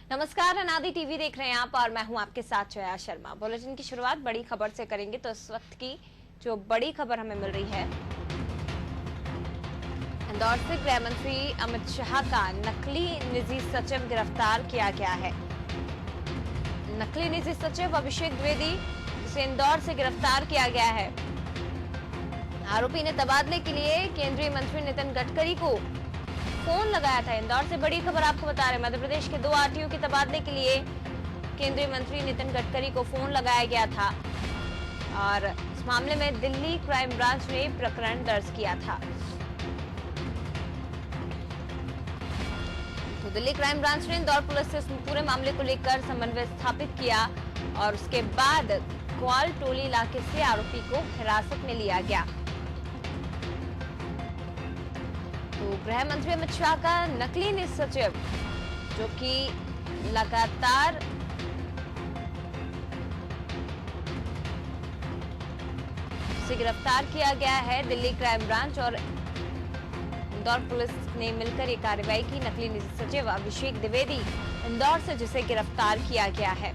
नमस्कार, अनादि टीवी देख रहे हैं आप और मैं हूं आपके साथ जया शर्मा। बुलेटिन की शुरुआत बड़ी खबर से करेंगे तो इस वक्त की जो बड़ी खबर हमें मिल रही है, इंदौर से गृह मंत्री अमित शाह का नकली निजी सचिव गिरफ्तार किया गया है। नकली निजी सचिव अभिषेक द्विवेदी, जिसे इंदौर से गिरफ्तार किया गया है। आरोपी ने तबादले के लिए केंद्रीय मंत्री नितिन गडकरी को फोन लगाया था। इंदौर से बड़ी खबर आपको बता रहे हैं, मध्य प्रदेश के 2 आरटीओ के तबादले के लिए केंद्रीय मंत्री नितिन गडकरी को फोन लगाया गया था और इस मामले में दिल्ली क्राइम ब्रांच ने प्रकरण दर्ज किया था। तो दिल्ली क्राइम ब्रांच ने इंदौर पुलिस से इस पूरे मामले को लेकर समन्वय स्थापित किया और उसके बाद ग्वाल टोली इलाके से आरोपी को हिरासत में लिया गया। तो गृह मंत्री अमित शाह का नकली निजी सचिव, जो कि लगातार से गिरफ्तार किया गया है दिल्ली क्राइम ब्रांच और इंदौर पुलिस ने मिलकर ये कार्रवाई की। नकली निजी सचिव अभिषेक द्विवेदी इंदौर से, जिसे गिरफ्तार किया गया है।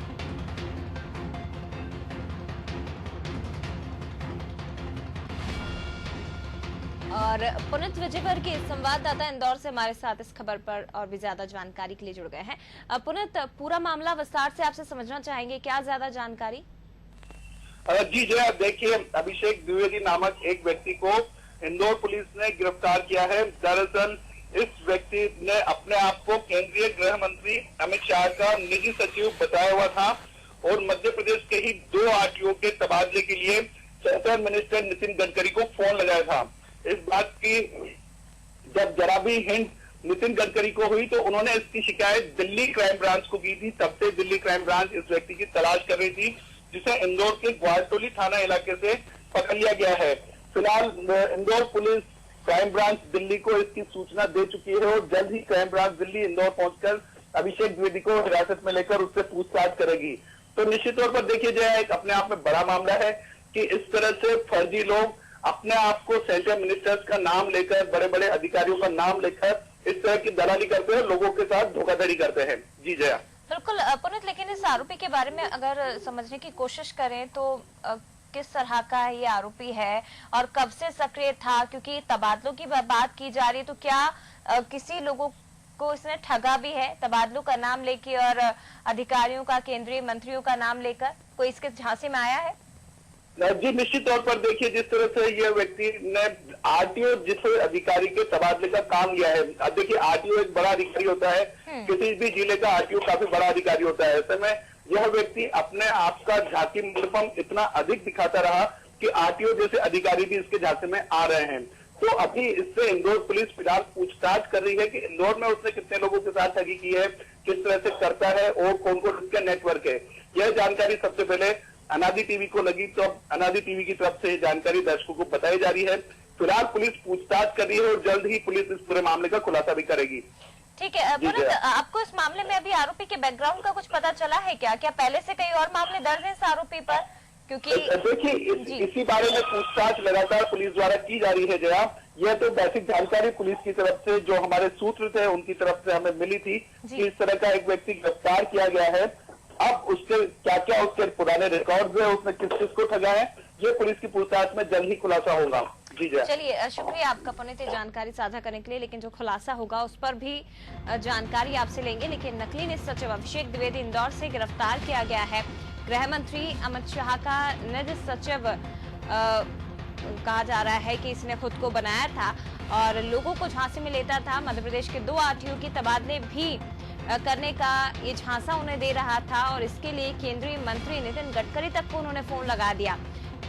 और पुनीत विजयवर्गीय संवाददाता इंदौर से हमारे साथ इस खबर पर और भी ज्यादा जानकारी के लिए जुड़ गए हैं। पुनीत, पूरा मामला विस्तार से आपसे समझना चाहेंगे, क्या ज्यादा जानकारी? जी जया, देखिए, अभिषेक द्विवेदी नामक एक व्यक्ति को इंदौर पुलिस ने गिरफ्तार किया है। दरअसल इस व्यक्ति ने अपने आप को केंद्रीय गृह मंत्री अमित शाह का निजी सचिव बताया हुआ था और मध्य प्रदेश के ही 2 आरटीओ के तबादले के लिए सेंट्रल मिनिस्टर नितिन गडकरी को फोन लगाया था। इस बात की जब जरा भी हिंट नितिन गडकरी को हुई तो उन्होंने इसकी शिकायत दिल्ली क्राइम ब्रांच को की थी। तब से दिल्ली क्राइम ब्रांच इस व्यक्ति की तलाश कर रही थी, जिसे इंदौर के ग्वालटोली थाना इलाके से पकड़ लिया गया है। फिलहाल Indore police crime branch Delhi को इसकी सूचना दे चुकी है और जल्द ही क्राइम ब्रांच दिल्ली इंदौर पहुंचकर अभिषेक द्विवेदी को हिरासत में लेकर उससे पूछताछ करेगी। तो निश्चित तौर पर देखिए जाए, एक अपने आप में बड़ा मामला है कि इस तरह से फर्जी लोग अपने आप को सेंट्रल मिनिस्टर्स का नाम लेकर, बड़े बड़े अधिकारियों का नाम लेकर इस तरह की दलाली करते हैं, लोगों के साथ धोखाधड़ी करते हैं। जी जया। बिल्कुल पुनीत, लेकिन इस आरोपी के बारे में अगर समझने की कोशिश करें तो किस तरह का ये आरोपी है और कब से सक्रिय था? क्योंकि तबादलों की बात की जा रही है, तो क्या किसी लोगों को इसने ठगा भी है तबादलों का नाम लेके और अधिकारियों का, केंद्रीय मंत्रियों का नाम लेकर? कोई इसके झांसे में आया है? जी निश्चित तौर पर देखिए, जिस तरह से यह व्यक्ति ने आरटीओ जिस अधिकारी के तबादले का काम लिया है, अब देखिए आरटीओ एक बड़ा अधिकारी होता है, किसी भी जिले का आरटीओ काफी बड़ा अधिकारी होता है। ऐसे में यह व्यक्ति अपने आप का झांकी मंडपम इतना अधिक दिखाता रहा कि आरटीओ जैसे अधिकारी भी इसके झांसे में आ रहे हैं। तो अभी इससे इंदौर पुलिस फिलहाल पूछताछ कर रही है कि इंदौर में उसने कितने लोगों के साथ ठगी की है, किस तरह से करता है और कौन कौन इसका नेटवर्क है। यह जानकारी सबसे पहले अनादि टीवी को लगी, तो अनादि टीवी की तरफ से जानकारी दर्शकों को बताई जा रही है। फिलहाल पुलिस पूछताछ कर रही है और जल्द ही पुलिस इस पूरे मामले का खुलासा भी करेगी। ठीक है पुनीत, आपको इस मामले में अभी आरोपी के बैकग्राउंड का कुछ पता चला है क्या? क्या पहले से कई और मामले दर्ज हैं इस आरोपी पर? क्योंकि देखिए इसी बारे में पूछताछ लगातार पुलिस द्वारा की जा रही है जया। यह तो बेसिक जानकारी पुलिस की तरफ से, जो हमारे सूत्र थे उनकी तरफ से हमें मिली थी कि इस तरह का एक व्यक्ति गिरफ्तार किया गया है। अब उसके क्या क्या उसके पुराने रिकॉर्ड है, उसने किस किस को ठगा है, ये पुलिस की पूछताछ में जल्द ही खुलासा होगा। जी जय। चलिए, शुक्रिया आपका पुनीत जानकारी साझा करने के लिए। लेकिन जो खुलासा होगा उस पर भी जानकारी आपसे लेंगे। लेकिन नकली निजी सचिव अभिषेक द्विवेदी इंदौर से गिरफ्तार किया गया है। गृह मंत्री अमित शाह का निजी सचिव कहा जा रहा है कि इसने खुद को बनाया था और लोगों को झांसे में लेता था। मध्य प्रदेश के 2 आरटीओ की तबादले भी करने का ये झांसा उन्हें दे रहा था और इसके लिए केंद्रीय मंत्री नितिन गडकरी तक को उन्होंने फोन लगा दिया।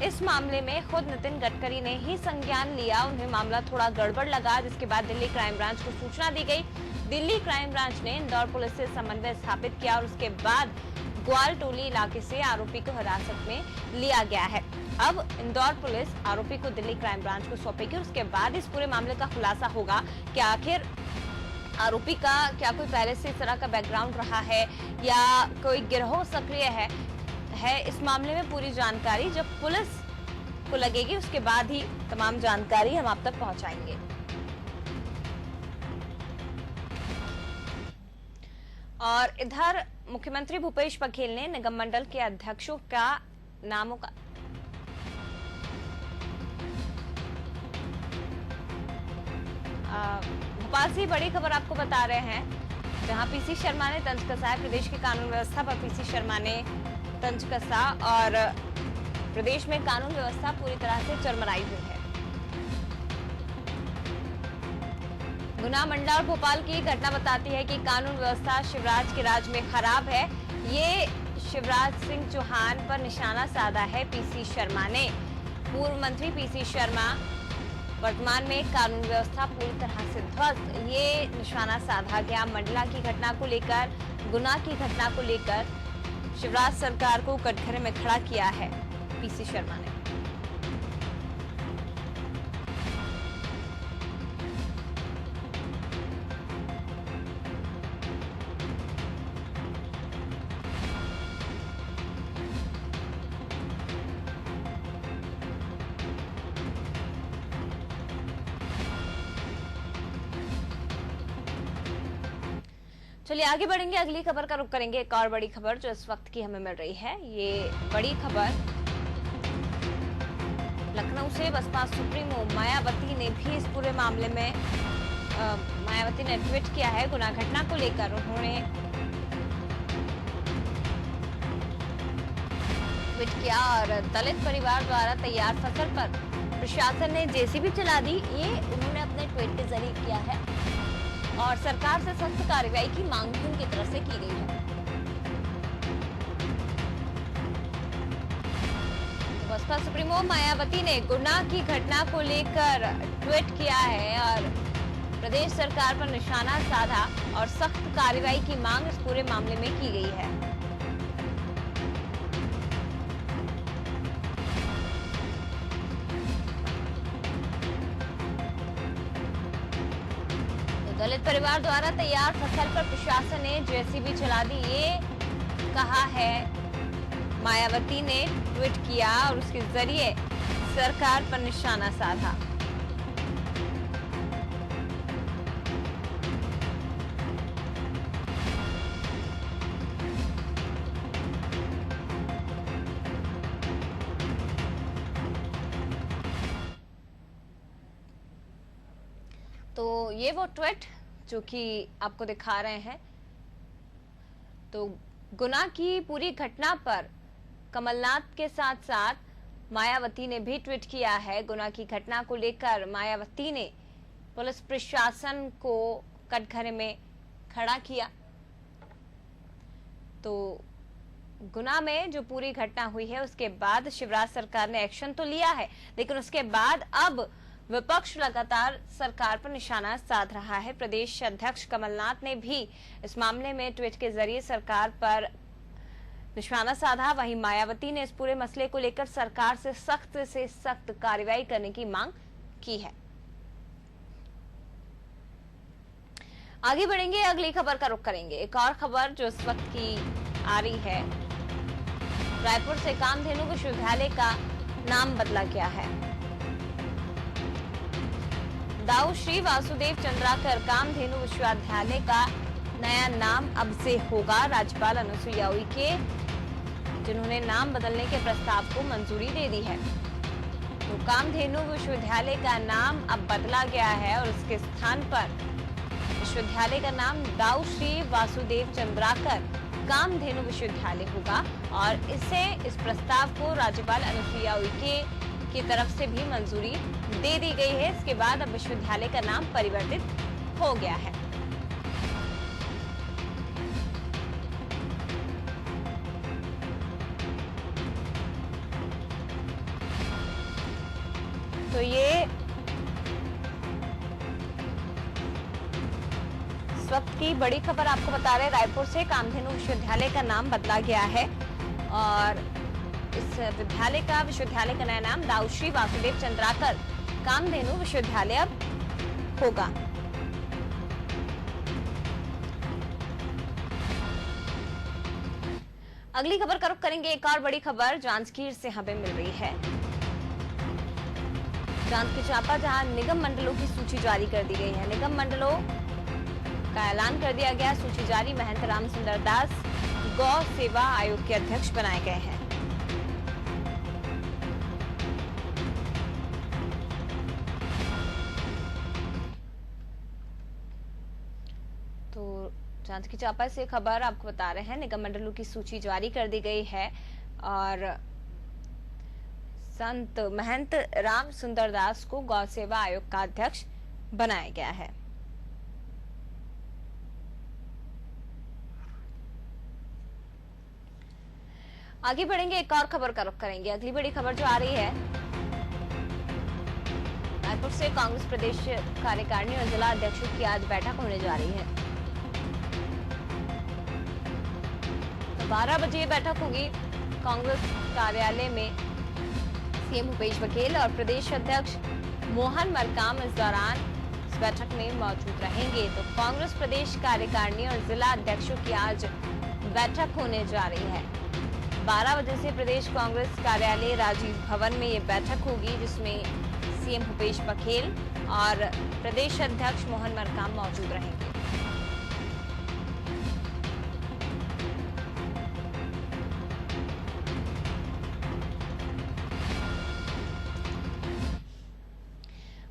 इस मामले में खुद नितिन गडकरी ने ही संज्ञान लिया, उन्हें मामला थोड़ा गड़बड़ लगा, जिसके बाद दिल्ली क्राइम ब्रांच को सूचना दी गई। दिल्ली क्राइम ब्रांच ने इंदौर पुलिस से समन्वय स्थापित किया और उसके बाद ग्वाल टोली इलाके से आरोपी को हिरासत में लिया गया है। अब इंदौर पुलिस आरोपी को दिल्ली क्राइम ब्रांच को सौंपेगी और उसके बाद इस पूरे मामले का खुलासा होगा कि आखिर आरोपी का क्या कोई पहले से इस तरह का बैकग्राउंड रहा है या कोई गिरोह सक्रिय है। इस मामले में पूरी जानकारी जब पुलिस को लगेगी उसके बाद ही तमाम जानकारी हम आप तक पहुंचाएंगे। और इधर मुख्यमंत्री भूपेश बघेल ने निगम मंडल के अध्यक्षों का नामों का भोपाल से बड़ी खबर आपको बता रहे हैं, जहां पीसी शर्मा ने तंज कसा है। प्रदेश की कानून व्यवस्था पर पीसी शर्मा ने तंज कसा और प्रदेश में कानून व्यवस्था पूरी तरह से चरमराई हुई है। गुना मंडला और भोपाल की घटना बताती है कि कानून व्यवस्था शिवराज के राज में खराब है। ये शिवराज सिंह चौहान पर निशाना साधा है पीसी शर्मा ने। पूर्व मंत्री पीसी शर्मा वर्तमान में कानून व्यवस्था पूरी तरह से ध्वस्त, ये निशाना साधा गया। मंडला की घटना को लेकर, गुना की घटना को लेकर शिवराज सरकार को कटघरे में खड़ा किया है पीसी शर्मा ने। चलिए आगे बढ़ेंगे, अगली खबर का रुख करेंगे। एक और बड़ी खबर जो इस वक्त की हमें मिल रही है, ये बड़ी खबर लखनऊ से बसपा सुप्रीमो मायावती ने भी इस पूरे मामले में मायावती ने ट्वीट किया है गुना घटना को लेकर। उन्होंने ट्वीट किया और दलित परिवार द्वारा तैयार फसल पर प्रशासन ने जेसीबी चला दी, ये उन्होंने अपने ट्वीट के जरिए किया है और सरकार से सख्त कार्रवाई की मांग भी उनकी तरफ से की गई है। बसपा सुप्रीमो मायावती ने गुना की घटना को लेकर ट्वीट किया है और प्रदेश सरकार पर निशाना साधा और सख्त कार्रवाई की मांग इस पूरे मामले में की गई है। दलित परिवार द्वारा तैयार फसल पर प्रशासन ने जेसीबी चला दी, ये कहा है मायावती ने ट्वीट किया और उसके जरिए सरकार पर निशाना साधा। तो ये वो ट्वीट जो कि आपको दिखा रहे हैं। तो गुना की पूरी घटना पर कमलनाथ के साथ साथ मायावती ने भी ट्वीट किया है। गुना की घटना को लेकर मायावती ने पुलिस प्रशासन को कटघरे में खड़ा किया। तो गुना में जो पूरी घटना हुई है उसके बाद शिवराज सरकार ने एक्शन तो लिया है, लेकिन उसके बाद अब विपक्ष लगातार सरकार पर निशाना साध रहा है। प्रदेश अध्यक्ष कमलनाथ ने भी इस मामले में ट्वीट के जरिए सरकार पर निशाना साधा। वहीं मायावती ने इस पूरे मसले को लेकर सरकार से सख्त कार्रवाई करने की मांग की है। आगे बढ़ेंगे, अगली खबर का रुख करेंगे। एक और खबर जो इस वक्त की आ रही है, रायपुर से कामधेनु विश्वविद्यालय का नाम बदला गया है। दाऊ श्री वासुदेव चंद्राकर कामधेनु विश्वविद्यालय का नया नाम अब से होगा। राज्यपाल अनुसुईया उइके जिन्होंने नाम बदलने के प्रस्ताव को मंजूरी दे दी है। तो कामधेनु विश्वविद्यालय का नाम अब बदला गया है और उसके स्थान पर विश्वविद्यालय का नाम दाऊ श्री वासुदेव चंद्राकर कामधेनु विश्वविद्यालय होगा और इस प्रस्ताव को राज्यपाल अनुसुईया उइके की तरफ से भी मंजूरी दे दी गई है। इसके बाद अब विश्वविद्यालय का नाम परिवर्तित हो गया है। तो ये इस वक्त की बड़ी खबर आपको बता रहे हैं। रायपुर से कामधेनु विश्वविद्यालय का नाम बदला गया है और इस विश्वविद्यालय का नया नाम दाऊ श्री वासुदेव चंद्राकर कामधेनु विश्वविद्यालय अब होगा। अगली खबर का रुख करेंगे। एक और बड़ी खबर जांजगीर से हमें मिल रही है। जांजगीर चांपा जहां निगम मंडलों की सूची जारी कर दी गई है। निगम मंडलों का ऐलान कर दिया गया। सूची जारी, महंत राम सुंदर दास गौ सेवा आयोग के अध्यक्ष बनाए गए हैं। तो जांजगीर चांपा से खबर आपको बता रहे हैं, निगम मंडलों की सूची जारी कर दी गई है और संत महंत राम सुंदर दास को गौ सेवा आयोग का अध्यक्ष बनाया गया है। आगे बढ़ेंगे, एक और खबर का रुख करेंगे। अगली बड़ी खबर जो आ रही है, रायपुर से कांग्रेस प्रदेश कार्यकारिणी और जिला अध्यक्षों की आज बैठक होने जा रही है। 12 बजे ये बैठक होगी कांग्रेस कार्यालय में। सीएम भूपेश बघेल और प्रदेश अध्यक्ष मोहन मरकाम इस दौरान इस बैठक में मौजूद रहेंगे। तो कांग्रेस प्रदेश कार्यकारिणी और जिला अध्यक्षों की आज बैठक होने जा रही है। 12 बजे से प्रदेश कांग्रेस कार्यालय राजीव भवन में ये बैठक होगी, जिसमें सीएम भूपेश बघेल और प्रदेश अध्यक्ष मोहन मरकाम मौजूद रहेंगे।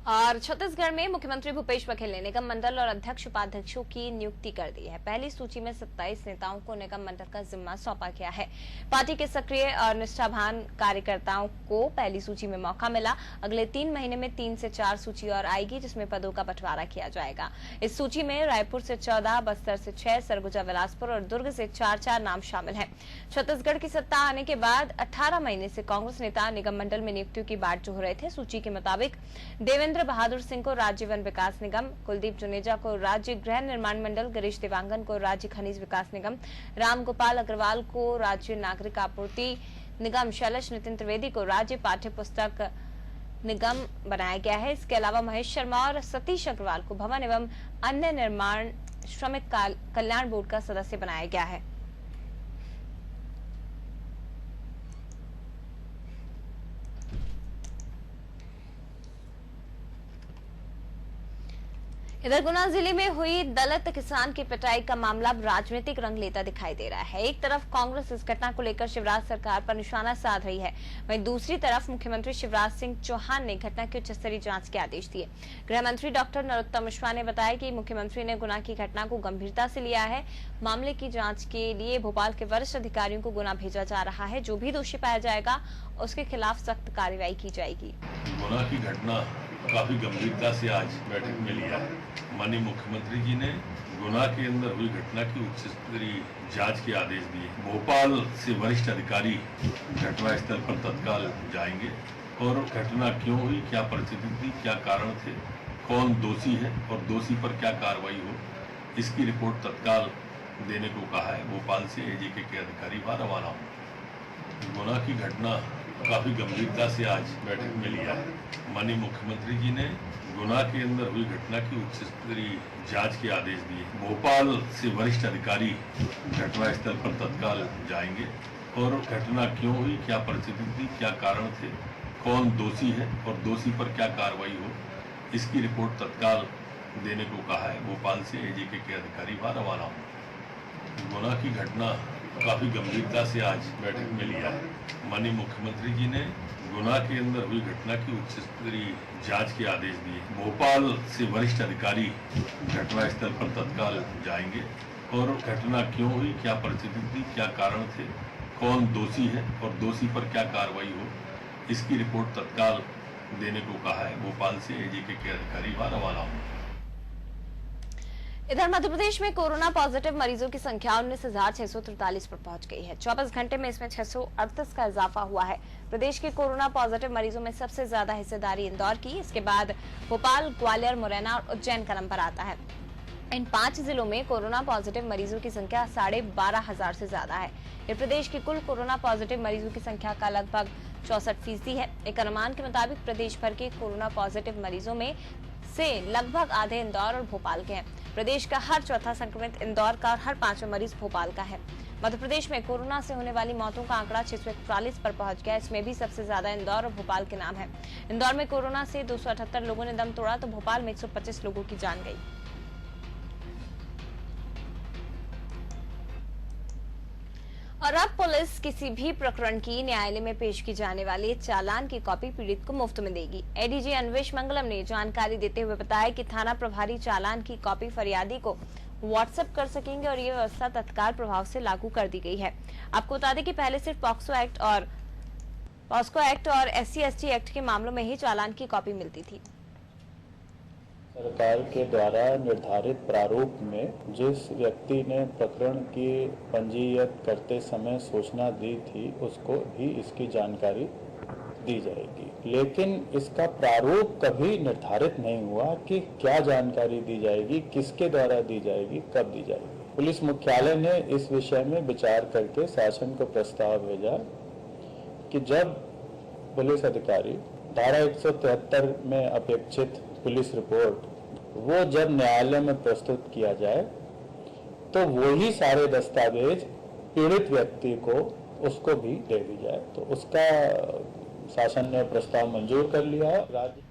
और छत्तीसगढ़ में मुख्यमंत्री भूपेश बघेल ने निगम मंडल और अध्यक्ष उपाध्यक्षों की नियुक्ति कर दी है। पहली सूची में 27 नेताओं को निगम मंडल का जिम्मा सौंपा गया है। पार्टी के सक्रिय और निष्ठावान कार्यकर्ताओं को पहली सूची में मौका मिला। अगले 3 महीने में 3 से 4 सूची और आएगी, जिसमें पदों का बंटवारा किया जाएगा। इस सूची में रायपुर से 14, बस्तर से 6, सरगुजा, बिलासपुर और दुर्ग से 4-4 नाम शामिल है। छत्तीसगढ़ की सत्ता आने के बाद 18 महीने से कांग्रेस नेता निगम मंडल में नियुक्तियों की बाट जोह रहे थे। सूची के मुताबिक देवेंद्र बहादुर सिंह को राज्य वन विकास निगम, कुलदीप जुनेजा को राज्य गृह निर्माण मंडल, गिरीश देवांगन को राज्य खनिज विकास निगम, राम गोपाल अग्रवाल को राज्य नागरिक आपूर्ति निगम, शैलेश नितिन त्रिवेदी को राज्य पाठ्य पुस्तक निगम बनाया गया है। इसके अलावा महेश शर्मा और सतीश अग्रवाल को भवन एवं अन्य निर्माण श्रमिक कल्याण बोर्ड का सदस्य बनाया गया है। इधर गुना जिले में हुई दलित किसान की पिटाई का मामला अब राजनीतिक रंग लेता दिखाई दे रहा है। एक तरफ कांग्रेस इस घटना को लेकर शिवराज सरकार पर निशाना साध रही है, वहीं दूसरी तरफ मुख्यमंत्री शिवराज सिंह चौहान ने घटना की उच्च स्तरीय जांच के आदेश दिए। गृह मंत्री डॉक्टर नरोत्तम मिश्रा ने बताया कि मुख्यमंत्री ने गुना की घटना को गंभीरता से लिया है। मामले की जाँच के लिए भोपाल के वरिष्ठ अधिकारियों को गुना भेजा जा रहा है। जो भी दोषी पाया जाएगा उसके खिलाफ सख्त कार्रवाई की जाएगी। गुना की घटना काफी गंभीरता से आज बैठक में लिया है। माननीय मुख्यमंत्री जी ने गुना के अंदर हुई घटना की उच्च स्तरीय जांच के आदेश दिए। भोपाल से वरिष्ठ अधिकारी घटनास्थल पर तत्काल जाएंगे और घटना क्यों हुई, क्या परिस्थिति थी, क्या कारण थे, कौन दोषी है और दोषी पर क्या कार्रवाई हो, इसकी रिपोर्ट तत्काल देने को कहा है। भोपाल से एजीके के अधिकारी वहां रवाना होंगे। गुना की घटना काफी गंभीरता से आज बैठक में लिया है। माननीय मुख्यमंत्री जी ने गुना के अंदर हुई घटना की उच्च स्तरीय जांच के आदेश दिए। भोपाल से वरिष्ठ अधिकारी घटनास्थल पर तत्काल जाएंगे और घटना क्यों हुई, क्या परिस्थिति थी, क्या कारण थे, कौन दोषी है और दोषी पर क्या कार्रवाई हो, इसकी रिपोर्ट तत्काल देने को कहा है। भोपाल से एजीके के अधिकारी वहां रवाना होंगे। गुना की घटना काफी गंभीरता से आज बैठक में लिया है। माननीय मुख्यमंत्री जी ने गुना के अंदर हुई घटना की उच्च स्तरीय जांच के आदेश दिए। भोपाल से वरिष्ठ अधिकारी घटनास्थल पर तत्काल जाएंगे और घटना क्यों हुई, क्या परिस्थिति थी, क्या कारण थे, कौन दोषी है और दोषी पर क्या कार्रवाई हो, इसकी रिपोर्ट तत्काल देने को कहा है। भोपाल से एजीके के अधिकारी वहां रवाना होंगे। इधर मध्य प्रदेश में कोरोना पॉजिटिव मरीजों की संख्या 19,643 पर पहुंच गई है। 24 घंटे में इसमें 638 का इजाफा हुआ है। प्रदेश के कोरोना पॉजिटिव मरीजों में सबसे ज्यादा हिस्सेदारी इंदौर की, इसके बाद भोपाल, ग्वालियर, मुरैना और उज्जैन का नंबर आता है। इन 5 जिलों में कोरोना पॉजिटिव मरीजों की संख्या 12,500 से ज्यादा है। ये प्रदेश की कुल कोरोना पॉजिटिव मरीजों की संख्या का लगभग 64% है। एक अनुमान के मुताबिक प्रदेश भर के कोरोना पॉजिटिव मरीजों में से लगभग आधे इंदौर और भोपाल के हैं। प्रदेश का हर चौथा संक्रमित इंदौर का और हर 5वां मरीज भोपाल का है। मध्य प्रदेश में कोरोना से होने वाली मौतों का आंकड़ा 641 पर पहुंच गया। इसमें भी सबसे ज्यादा इंदौर और भोपाल के नाम है। इंदौर में कोरोना से 278 लोगों ने दम तोड़ा तो भोपाल में 125 लोगों की जान गई। और अब पुलिस किसी भी प्रकरण की न्यायालय में पेश की जाने वाली चालान की कॉपी पीड़ित को मुफ्त में देगी। एडीजी अन्वेष मंगलम ने जानकारी देते हुए बताया कि थाना प्रभारी चालान की कॉपी फरियादी को व्हाट्सएप कर सकेंगे और ये व्यवस्था तत्काल प्रभाव से लागू कर दी गई है। आपको बता दें कि पहले सिर्फ पॉक्सो एक्ट और SC/ST एक्ट के मामलों में ही चालान की कॉपी मिलती थी। सरकार के द्वारा निर्धारित प्रारूप में जिस व्यक्ति ने प्रकरण की पंजीयत करते समय सूचना दी थी उसको भी इसकी जानकारी दी जाएगी, लेकिन इसका प्रारूप कभी निर्धारित नहीं हुआ कि क्या जानकारी दी जाएगी, किसके द्वारा दी जाएगी, कब दी जाएगी। पुलिस मुख्यालय ने इस विषय में विचार करके शासन को प्रस्ताव भेजा कि जब पुलिस अधिकारी धारा 173 में अपेक्षित पुलिस रिपोर्ट वो जब न्यायालय में प्रस्तुत किया जाए तो वही सारे दस्तावेज पीड़ित व्यक्ति को उसको भी दे दी जाए। तो उसका शासन ने प्रस्ताव मंजूर कर लिया है। राज्य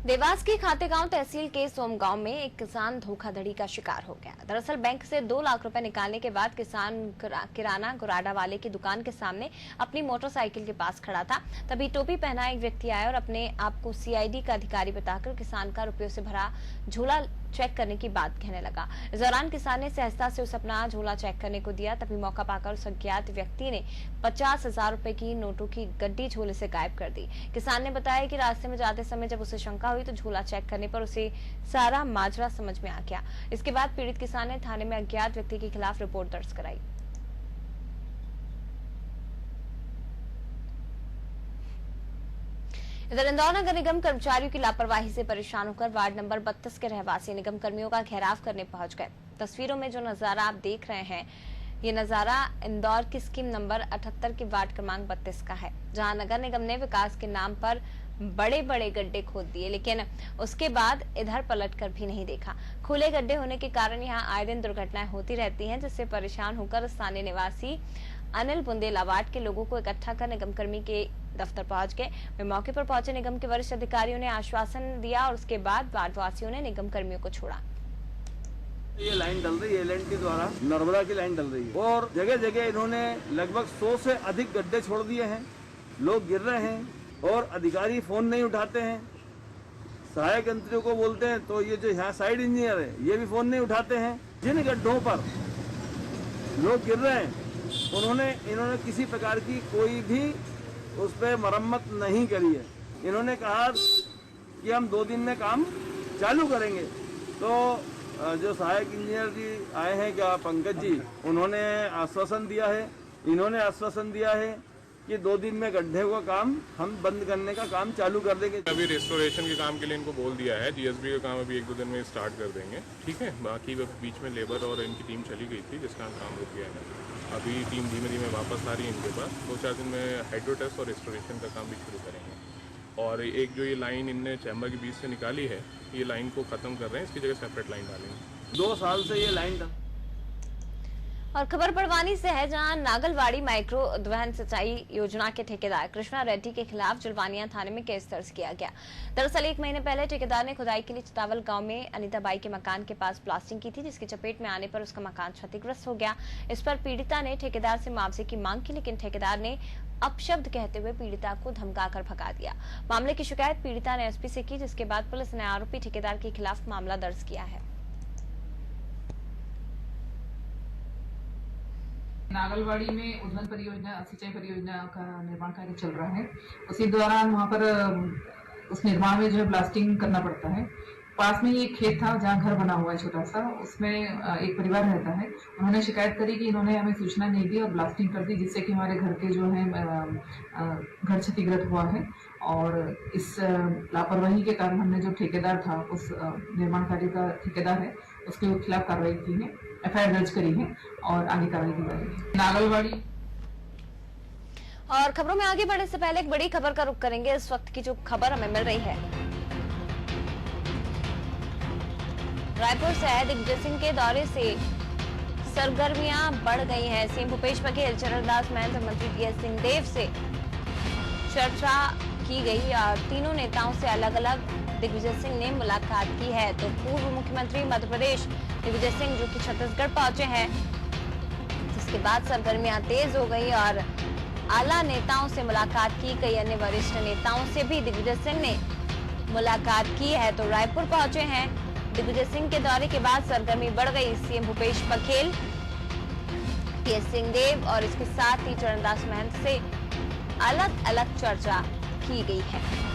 देवास के खातेगांव तहसील के सोमगांव में एक किसान धोखाधड़ी का शिकार हो गया। दरअसल बैंक से 2 लाख रुपए निकालने के बाद किसान किराना गुराडा वाले की दुकान के सामने अपनी मोटरसाइकिल के पास खड़ा था। तभी टोपी पहना एक व्यक्ति आया और अपने आप को CID का अधिकारी बताकर किसान का रुपयों से भरा झोला चेक करने की बात कहने लगा। इस दौरान किसान ने सहजता से उसे अपना झोला चेक करने को दिया। तभी मौका पाकर उस अज्ञात व्यक्ति ने 50,000 रुपए की नोटों की गड्डी झोले से गायब कर दी। किसान ने बताया कि रास्ते में जाते समय जब उसे शंका हुई तो झोला चेक करने पर उसे सारा माजरा समझ में आ गया। इसके बाद पीड़ित किसान ने थाने में अज्ञात व्यक्ति के खिलाफ रिपोर्ट दर्ज कराई। इधर इंदौर नगर निगम कर्मचारियों की लापरवाही से परेशान होकर वार्ड नंबर 32 के रहवासी निगम कर्मियों का घेराव करने पहुंच गए। तस्वीरों में जो नजारा आप देख रहे हैं, ये नजारा इंदौर की स्कीम नंबर 78 की वार्ड क्रमांक 32 का है, जहां नगर निगम ने विकास के नाम पर बड़े बड़े गड्ढे खोद दिए, लेकिन उसके बाद इधर पलट कर भी नहीं देखा। खुले गड्ढे होने के कारण यहाँ आए दिन दुर्घटनाएं होती रहती हैं, जिससे परेशान होकर स्थानीय निवासी अनिल बुंदेला वार्ड के लोगों को इकट्ठा कर निगम कर्मी के दफ्तर पहुंच गए। वे मौके पर पहुंचे निगम के वरिष्ठ अधिकारियों ने आश्वासन दिया और उसके बाद वार्ड वासियों ने निगम कर्मियों को छोड़ा। ये लाइन डल रही है, एल के द्वारा नर्मदा की लाइन डल रही है और जगह जगह इन्होंने लगभग 100 से अधिक गड्ढे छोड़ दिए हैं। लोग गिर रहे हैं और अधिकारी फोन नहीं उठाते हैं। सहायक यंत्रियों को बोलते हैं तो ये जो यहाँ साइड इंजीनियर है ये भी फोन नहीं उठाते हैं। जिन गड्ढों पर लोग गिर रहे हैं इन्होंने किसी प्रकार की कोई भी उस पर मरम्मत नहीं करी है। इन्होंने कहा कि हम 2 दिन में काम चालू करेंगे। तो जो सहायक इंजीनियर जी आए हैं क्या पंकज जी, उन्होंने आश्वासन दिया है, इन्होंने आश्वासन दिया है कि 2 दिन में गड्ढे का काम हम बंद करने का काम चालू कर देंगे। अभी रेस्टोरेशन के काम के लिए इनको बोल दिया है। GSB का काम अभी 1-2 दिन में स्टार्ट कर देंगे, ठीक है। बाकी बीच में लेबर और इनकी टीम चली गई थी जिसका काम रुक गया है। अभी टीम धीमे धीमे वापस आ रही है इनके पास। 2-4 दिन में हाइड्रो टेस्ट और रेस्टोरेशन का काम भी शुरू करेंगे। और एक जो ये लाइन इनने चैम्बर के बीच से निकाली है, ये लाइन को ख़त्म कर रहे हैं, इसकी जगह सेपरेट लाइन डालेंगे। 2 साल से ये लाइन और खबर बड़वानी से है, जहां नागलवाड़ी माइक्रो उद्वहन सिंचाई योजना के ठेकेदार कृष्णा रेड्डी के खिलाफ जुलवानिया थाने में केस दर्ज किया गया। दरअसल 1 महीने पहले ठेकेदार ने खुदाई के लिए चितावल गांव में अनीता बाई के मकान के पास ब्लास्टिंग की थी, जिसकी चपेट में आने पर उसका मकान क्षतिग्रस्त हो गया। इस पर पीड़िता ने ठेकेदार से मुआवजे की मांग की, लेकिन ठेकेदार ने अपशब्द कहते हुए पीड़िता को धमकाकर भगा दिया। मामले की शिकायत पीड़िता ने SP से की, जिसके बाद पुलिस ने आरोपी ठेकेदार के खिलाफ मामला दर्ज किया है। नागलवाड़ी में उद्वहन परियोजना सिंचाई परियोजना का निर्माण कार्य चल रहा है। उसी दौरान वहाँ पर उस निर्माण में जो है ब्लास्टिंग करना पड़ता है। पास में ही एक खेत था जहाँ घर बना हुआ है छोटा सा, उसमें एक परिवार रहता है। उन्होंने शिकायत करी कि इन्होंने हमें सूचना नहीं दी और ब्लास्टिंग कर दी, जिससे कि हमारे घर के जो है घर क्षतिग्रस्त हुआ है। और इस लापरवाही के कारण हमने जो ठेकेदार था, उस निर्माण कार्य का ठेकेदार है, उसके खिलाफ कार्रवाई की है, FIR दर्ज करी है और आगे कार्रवाई की जाएगी। नागलवाड़ी। और खबरों में आगे बढ़ने से पहले एक बड़ी खबर का रुख करेंगे। इस वक्त की जो खबर हमें मिल रही है रायपुर से है, दिग्विजय सिंह के दौरे से सरगर्मियां बढ़ गई हैं। सीएम भूपेश बघेल, चरणदास महंत, मंत्री टीएस सिंहदेव से चर्चा की गई और तीनों नेताओं से अलग अलग दिग्विजय सिंह ने मुलाकात की है। तो पूर्व मुख्यमंत्री मध्य प्रदेश दिग्विजय सिंह जो कि छत्तीसगढ़ पहुंचे हैं, इसके बाद सरगर्मियां तेज हो गई और आला नेताओं से मुलाकात की। कई अन्य वरिष्ठ नेताओं से भी दिग्विजय सिंह ने मुलाकात की है। तो रायपुर पहुंचे हैं। दिग्विजय सिंह के दौरे के बाद सरगर्मी बढ़ गई। सीएम भूपेश बघेल, टीएस सिंहदेव और इसके साथ ही चरणदास महंत से अलग अलग चर्चा की गई है।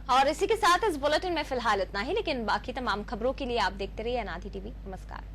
और इसी के साथ इस बुलेटिन में फिलहाल इतना ही, लेकिन बाकी तमाम खबरों के लिए आप देखते रहिए अनादि टीवी। नमस्कार।